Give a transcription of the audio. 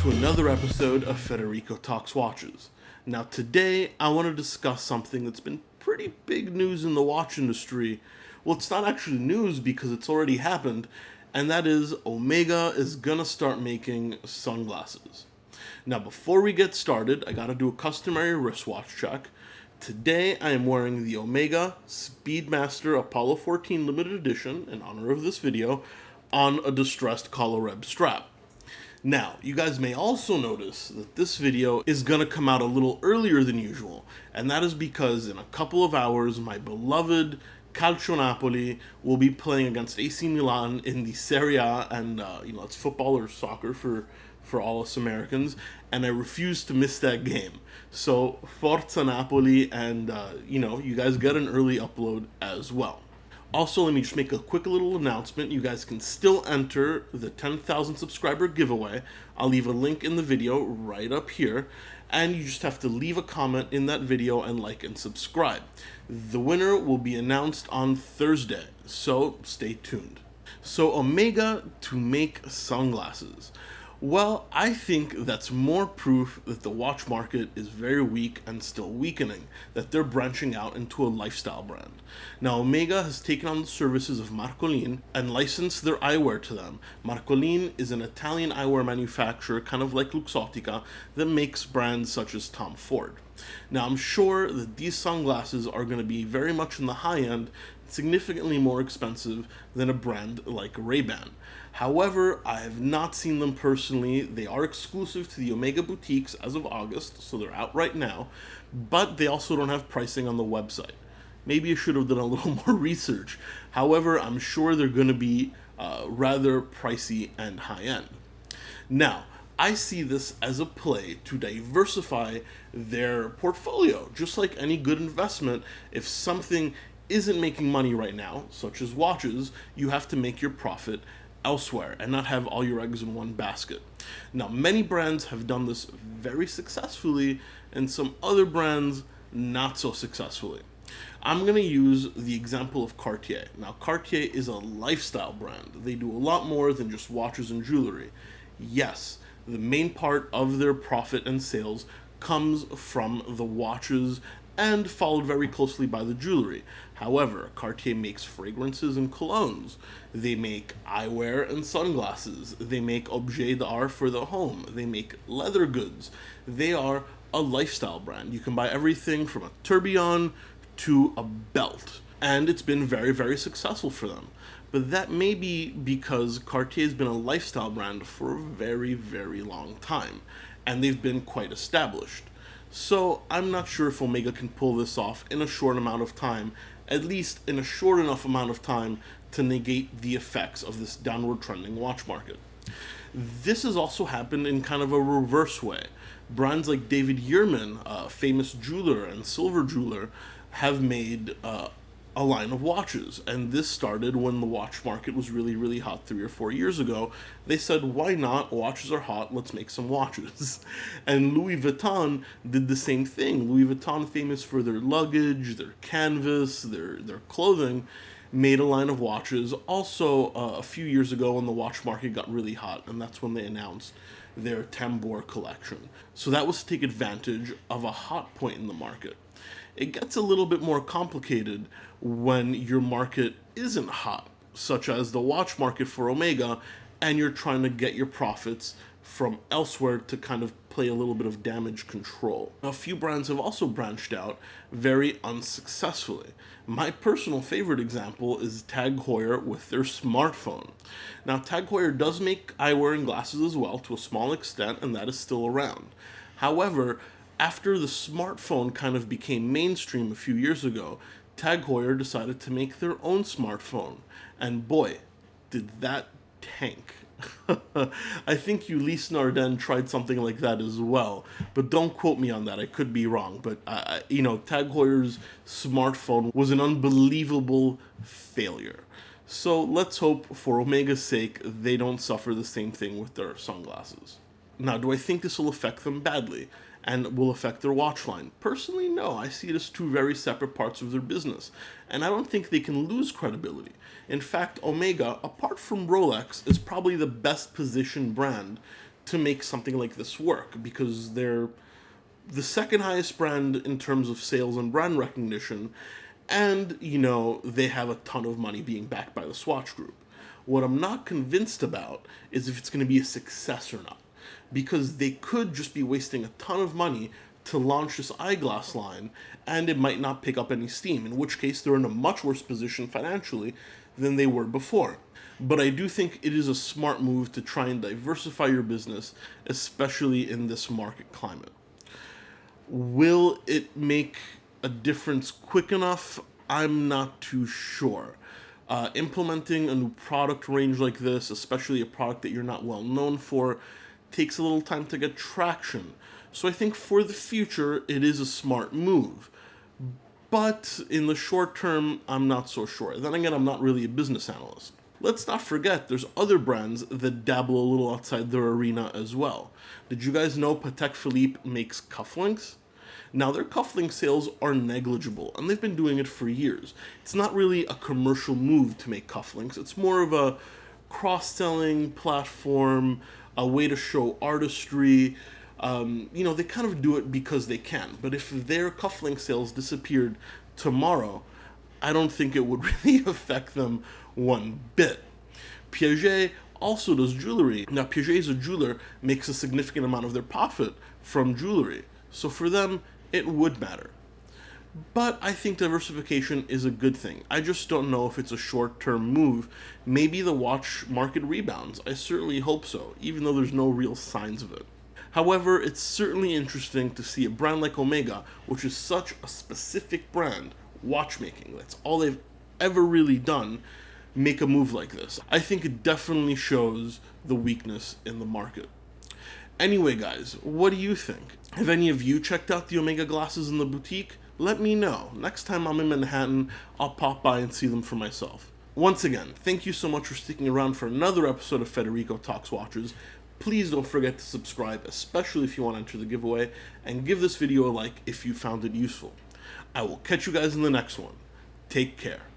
to another episode of Federico Talks Watches. Now today I want to discuss something that's been pretty big news in the watch industry. Well, it's not actually news because it's already happened, and that is Omega is gonna start making sunglasses. Now before we get started, I gotta do a customary wristwatch check. Today I am wearing the Omega Speedmaster Apollo 14 limited edition, in honor of this video, on a distressed collar reb strap. Now, you guys may also notice that this video is going to come out a little earlier than usual, and that is because in a couple of hours, my beloved Calcio Napoli will be playing against AC Milan in the Serie A, and it's football or soccer for all us Americans, and I refuse to miss that game. So, Forza Napoli, and you guys get an early upload as well. Also, let me just make a quick little announcement. You guys can still enter the 10,000 subscriber giveaway. I'll leave a link in the video right up here, and you just have to leave a comment in that video and like and subscribe. The winner will be announced on Thursday, so stay tuned. So, Omega to make sunglasses. Well, I think that's more proof that the watch market is very weak and still weakening, that they're branching out into a lifestyle brand. Now, Omega has taken on the services of Marcolin and licensed their eyewear to them. Marcolin is an Italian eyewear manufacturer, kind of like Luxottica, that makes brands such as Tom Ford. Now, I'm sure that these sunglasses are going to be very much in the high end, significantly more expensive than a brand like Ray-Ban. However, I have not seen them personally. They are exclusive to the Omega boutiques as of August, so they're out right now, but they also don't have pricing on the website. Maybe I should have done a little more research. However, I'm sure they're going to be rather pricey and high-end. Now, I see this as a play to diversify their portfolio. Just like any good investment, if something isn't making money right now, such as watches, you have to make your profit elsewhere and not have all your eggs in one basket. Now, many brands have done this very successfully, and some other brands not so successfully. I'm going to use the example of Cartier. Now, Cartier is a lifestyle brand. They do a lot more than just watches and jewelry. Yes, the main part of their profit and sales comes from the watches and followed very closely by the jewelry. However, Cartier makes fragrances and colognes. They make eyewear and sunglasses. They make objets d'art for the home. They make leather goods. They are a lifestyle brand. You can buy everything from a tourbillon to a belt. And it's been very, very successful for them. But that may be because Cartier has been a lifestyle brand for a very, very long time. And they've been quite established. So I'm not sure if Omega can pull this off in a short amount of time, at least in a short enough amount of time to negate the effects of this downward trending watch market. This has also happened in kind of a reverse way. Brands like David Yurman, a famous jeweler and silver jeweler, have made a line of watches, and this started when the watch market was really, really hot 3 or 4 years ago. They said, why not? Watches are hot, let's make some watches. And Louis Vuitton did the same thing. Louis Vuitton, famous for their luggage, their canvas, their clothing, made a line of watches also a few years ago when the watch market got really hot, and that's when they announced their Tambour collection. So that was to take advantage of a hot point in the market. It gets a little bit more complicated when your market isn't hot, such as the watch market for Omega, and you're trying to get your profits from elsewhere to kind of play a little bit of damage control. A few brands have also branched out very unsuccessfully. My personal favorite example is Tag Heuer with their smartphone. Now, Tag Heuer does make eyewear and glasses as well to a small extent, and that is still around. However, after the smartphone kind of became mainstream a few years ago, Tag Heuer decided to make their own smartphone. And boy, did that tank. I think Ulysse Nardin tried something like that as well, but don't quote me on that, I could be wrong. But, Tag Heuer's smartphone was an unbelievable failure. So let's hope, for Omega's sake, they don't suffer the same thing with their sunglasses. Now, do I think this will affect them badly and will affect their watch line? Personally, no. I see it as two very separate parts of their business, and I don't think they can lose credibility. In fact, Omega, apart from Rolex, is probably the best positioned brand to make something like this work, because they're the second highest brand in terms of sales and brand recognition, and, they have a ton of money being backed by the Swatch Group. What I'm not convinced about is if it's going to be a success or not, because they could just be wasting a ton of money to launch this eyeglass line, and it might not pick up any steam, in which case they're in a much worse position financially than they were before. But I do think it is a smart move to try and diversify your business, especially in this market climate. Will it make a difference quick enough? I'm not too sure. Implementing a new product range like this, especially a product that you're not well known for, takes a little time to get traction. So I think for the future, it is a smart move. But in the short term, I'm not so sure. Then again, I'm not really a business analyst. Let's not forget, there's other brands that dabble a little outside their arena as well. Did you guys know Patek Philippe makes cufflinks? Now, their cufflink sales are negligible, and they've been doing it for years. It's not really a commercial move to make cufflinks. It's more of a cross-selling platform, a way to show artistry. They kind of do it because they can. But if their cufflink sales disappeared tomorrow, I don't think it would really affect them one bit. Piaget also does jewelry. Now, Piaget as a jeweler makes a significant amount of their profit from jewelry. So for them, it would matter. But I think diversification is a good thing. I just don't know if it's a short-term move. Maybe the watch market rebounds. I certainly hope so, even though there's no real signs of it. However, it's certainly interesting to see a brand like Omega, which is such a specific brand, watchmaking, that's all they've ever really done, make a move like this. I think it definitely shows the weakness in the market. Anyway, guys, what do you think? Have any of you checked out the Omega glasses in the boutique? Let me know. Next time I'm in Manhattan, I'll pop by and see them for myself. Once again, thank you so much for sticking around for another episode of Federico Talks Watches. Please don't forget to subscribe, especially if you want to enter the giveaway, and give this video a like if you found it useful. I will catch you guys in the next one. Take care.